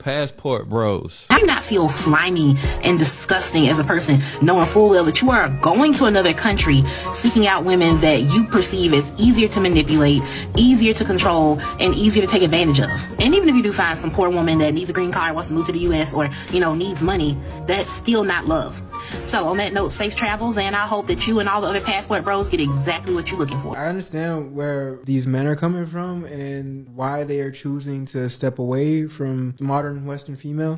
Passport bros. How do you not feel slimy and disgusting as a person, knowing full well that you are going to another country, seeking out women that you perceive as easier to manipulate, easier to control, and easier to take advantage of? And even if you do find some poor woman that needs a green card, wants to move to the U.S., or, needs money, that's still not love. So on that note, safe travels, and I hope that you and all the other passport bros get exactly what you're looking for. I understand where these men are coming from and why they are choosing to step away from the modern Western female,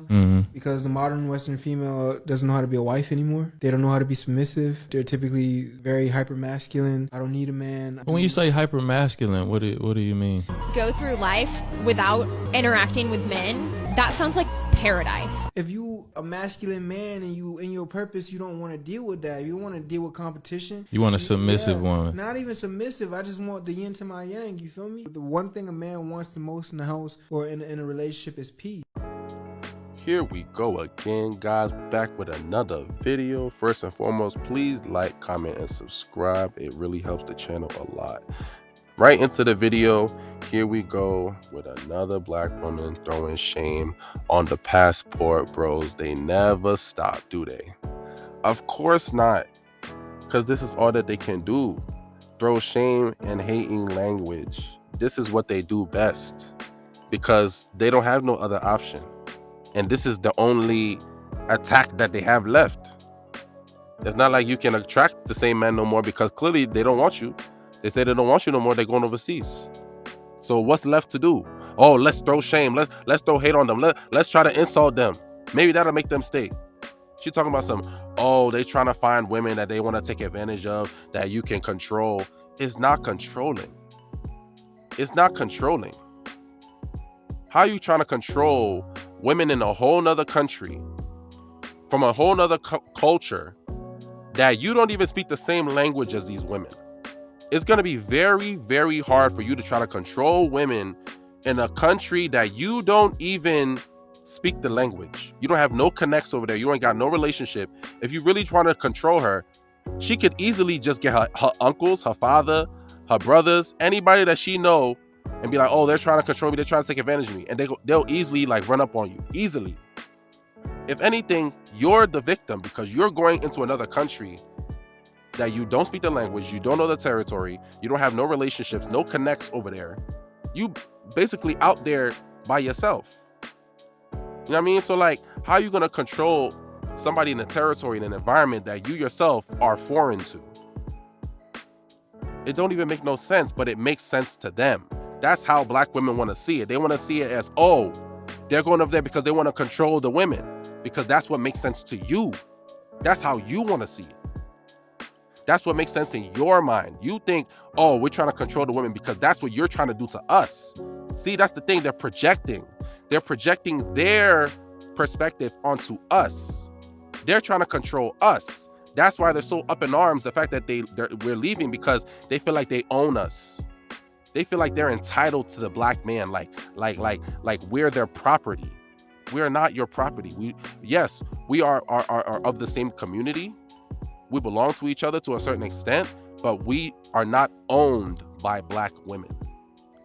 because the modern Western female doesn't know how to be a wife anymore. They don't know how to be submissive. They're typically very hyper masculine. I don't need a man. When you say hyper masculine, what do you mean? Go through life without interacting with men. That sounds like paradise. If you a masculine man and you in your purpose, you don't want to deal with that. You don't want to deal with competition. You want a submissive woman. Not even submissive. I just want the yin to my yang. You feel me? The one thing a man wants the most in the house or in a relationship is peace. Here we go again, guys, back with another video. First and foremost, please like, comment, and subscribe. It really helps the channel a lot. Right into the video. Here we go with another black woman throwing shame on the passport bros. They never stop, do they? Of course not, because this is all that they can do. Throw shame and hating language. This is what they do best, because they don't have no other option. And this is the only attack that they have left. It's not like you can attract the same man no more, because clearly they don't want you. They say they don't want you no more. They're going overseas. So what's left to do? Oh, let's throw shame. Let's throw hate on them. Let's try to insult them. Maybe that'll make them stay. She's talking about they trying to find women that they want to take advantage of, that you can control. It's not controlling. It's not controlling. How are you trying to control women in a whole nother country, from a whole nother culture, that you don't even speak the same language as these women? It's going to be very, very hard for you to try to control women in a country that you don't even speak the language. You don't have no connects over there. You ain't got no relationship. If you really want to control her, she could easily just get her uncles, her father, her brothers, anybody that she know, and be like, oh, they're trying to control me. They're trying to take advantage of me. And they'll easily run up on you, easily. If anything, you're the victim, because you're going into another country that you don't speak the language, you don't know the territory, you don't have no relationships, no connects over there. You basically out there by yourself. You know what I mean? So how are you gonna control somebody in a territory, in an environment that you yourself are foreign to? It don't even make no sense, but it makes sense to them. That's how black women want to see it. They want to see it as, oh, they're going over there because they want to control the women, because that's what makes sense to you. That's how you want to see it. That's what makes sense in your mind. You think, oh, we're trying to control the women because that's what you're trying to do to us. See, that's the thing. They're projecting. They're projecting their perspective onto us. They're trying to control us. That's why they're so up in arms, the fact that we're leaving, because they feel like they own us. They feel like they're entitled to the black man, like we're their property. We are not your property. Yes, we are of the same community. We belong to each other to a certain extent, but we are not owned by black women.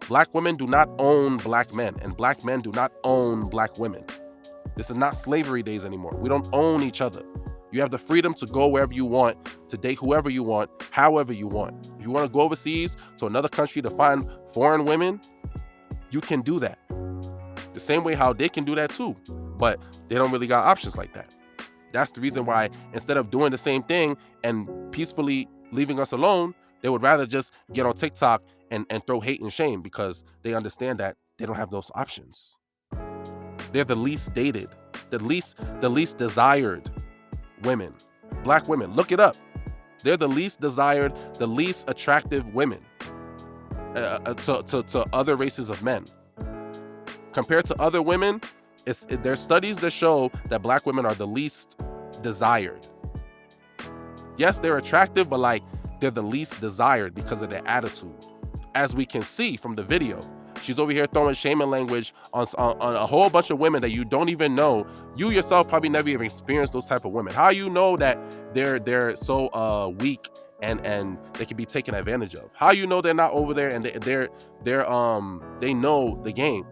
Black women do not own black men, and black men do not own black women. This is not slavery days anymore. We don't own each other. You have the freedom to go wherever you want, to date whoever you want, however you want. If you want to go overseas to another country to find foreign women, you can do that. The same way how they can do that too, but they don't really got options like that. That's the reason why, instead of doing the same thing and peacefully leaving us alone, they would rather just get on TikTok and throw hate and shame, because they understand that they don't have those options. They're the least dated, the least desired women. Black women, look it up. They're the least desired, the least attractive women to other races of men. Compared to other women, there's studies that show that black women are the least desired. Yes, they're attractive, but they're the least desired because of their attitude. As we can see from the video, she's over here throwing shame and language on a whole bunch of women that you don't even know. You yourself probably never even experienced those type of women. How you know that they're so weak and they can be taken advantage of? How you know they're not over there and they know the game?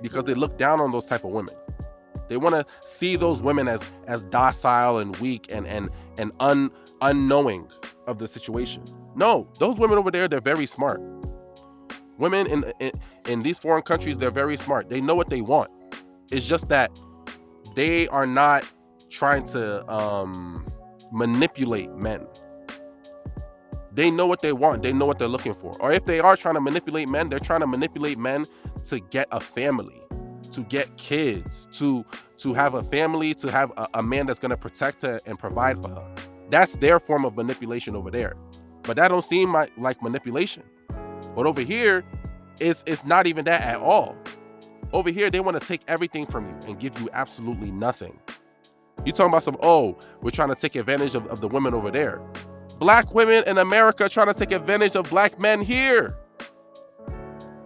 because they look down on those type of women. They want to see those women as docile and weak and unknowing of the situation. No, those women over there, they're very smart. Women in these foreign countries, they're very smart. They know what they want. It's just that they are not trying to manipulate men. They know what they want. They know what they're looking for. Or if they are trying to manipulate men, they're trying to manipulate men to get a family, to get kids, to have a family, to have a man that's going to protect her and provide for her. That's their form of manipulation over there. But that don't seem like manipulation. But over here, it's not even that at all. Over here, they want to take everything from you and give you absolutely nothing. You talking about we're trying to take advantage of the women over there. Black women in America trying to take advantage of black men here.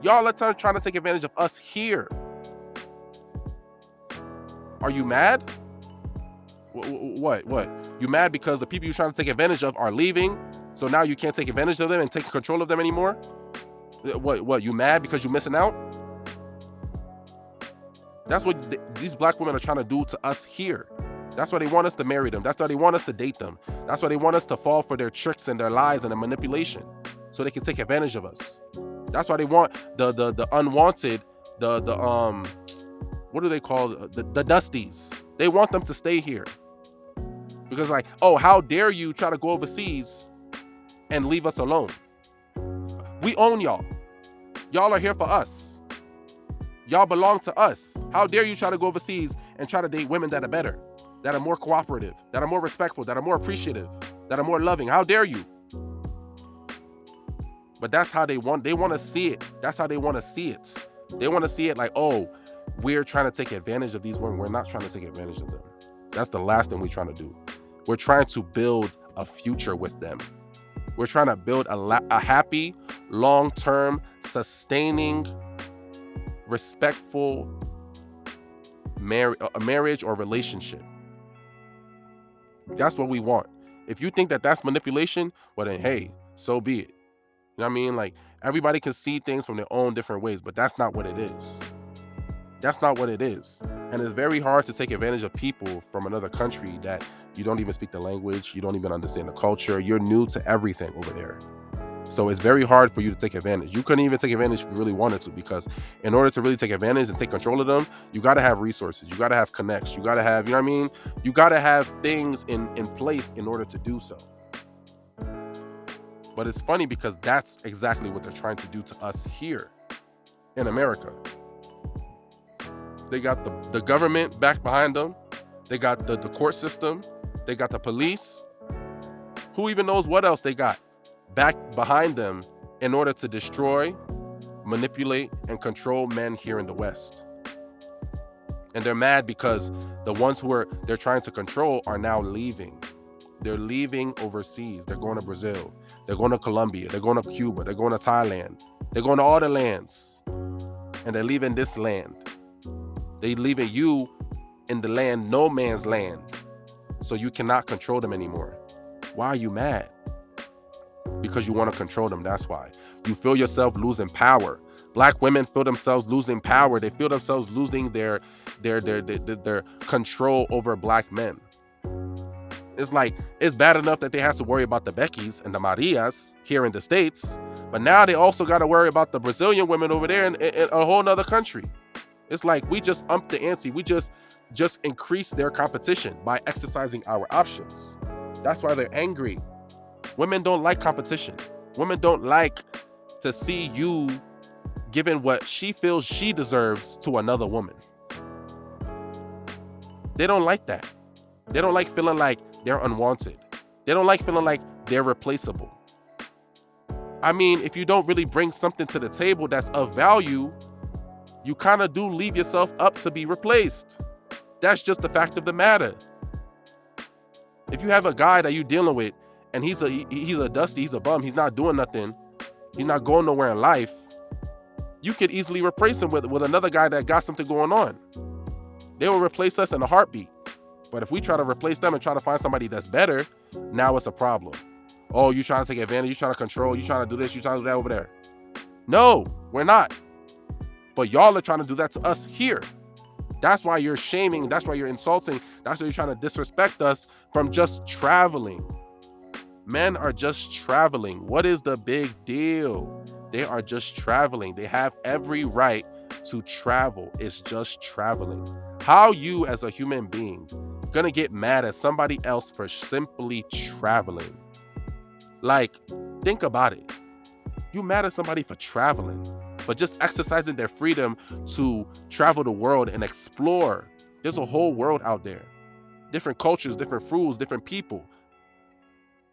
Y'all are trying to take advantage of us here. Are you mad? What? You mad because the people you're trying to take advantage of are leaving, so now you can't take advantage of them and take control of them anymore? What? You mad because you're missing out? That's what these black women are trying to do to us here. That's why they want us to marry them. That's why they want us to date them. That's why they want us to fall for their tricks and their lies and their manipulation, so they can take advantage of us. That's why they want the unwanted, what do they call the dusties? They want them to stay here because how dare you try to go overseas and leave us alone? We own y'all. Y'all are here for us. Y'all belong to us. How dare you try to go overseas and try to date women that are better, that are more cooperative, that are more respectful, that are more appreciative, that are more loving? How dare you? But that's how they want to see it. That's how they want to see it. They want to see it like, we're trying to take advantage of these women. We're not trying to take advantage of them. That's the last thing we're trying to do. We're trying to build a future with them. We're trying to build a happy, long-term, sustaining, respectful marriage or relationship. That's what we want. If you think that that's manipulation, well then, hey, so be it. You know what I mean? Like, everybody can see things from their own different ways, but that's not what it is. That's not what it is. And it's very hard to take advantage of people from another country that you don't even speak the language, you don't even understand the culture, you're new to everything over there. So it's very hard for you to take advantage. You couldn't even take advantage if you really wanted to, because in order to really take advantage and take control of them, you got to have resources, you got to have connects, you got to have, you know what I mean? You got to have things in place in order to do so. But it's funny because that's exactly what they're trying to do to us here in America. They got the government back behind them. They got the court system. They got the police. Who even knows what else they got back behind them in order to destroy, manipulate, and control men here in the West. And they're mad because the ones they're trying to control are now leaving. They're leaving overseas. They're going to Brazil. They're going to Colombia. They're going to Cuba. They're going to Thailand. They're going to all the lands. And they're leaving this land. They're leaving you in the land, no man's land. So you cannot control them anymore. Why are you mad? Because you want to control them. That's why. You feel yourself losing power. Black women feel themselves losing power. They feel themselves losing their control over black men. It's like, it's bad enough that they have to worry about the Beckys and the Marias here in the States, but now they also got to worry about the Brazilian women over there in a whole nother country. It's like we just upped the ante. We just increased their competition by exercising our options. That's why they're angry. Women don't like competition. Women don't like to see you giving what she feels she deserves to another woman. They don't like that. They don't like feeling like they're unwanted. They don't like feeling like they're replaceable. I mean, if you don't really bring something to the table that's of value, you kind of do leave yourself up to be replaced. That's just the fact of the matter. If you have a guy that you're dealing with and he's a dusty, he's a bum, he's not doing nothing, he's not going nowhere in life, you could easily replace him with another guy that got something going on. They will replace us in a heartbeat. But if we try to replace them and try to find somebody that's better, now it's a problem. Oh, you trying to take advantage, you trying to control, you trying to do this, you trying to do that over there. No, we're not. But y'all are trying to do that to us here. That's why you're shaming. That's why you're insulting. That's why you're trying to disrespect us from just traveling. Men are just traveling. What is the big deal? They are just traveling. They have every right to travel. It's just traveling. How you as a human being gonna get mad at somebody else for simply traveling? Like, think about it. You mad at somebody for traveling, for just exercising their freedom to travel the world and explore. There's a whole world out there. Different cultures, different foods, different people,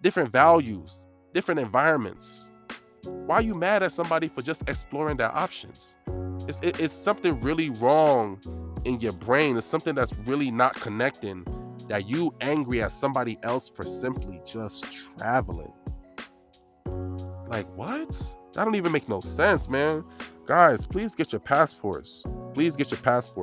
different values, different environments. Why are you mad at somebody for just exploring their options? It's something really wrong in your brain. It's something that's really not connecting, that you angry at somebody else for simply just traveling. Like, what? That don't even make no sense, man. Guys, please get your passports. Please get your passport.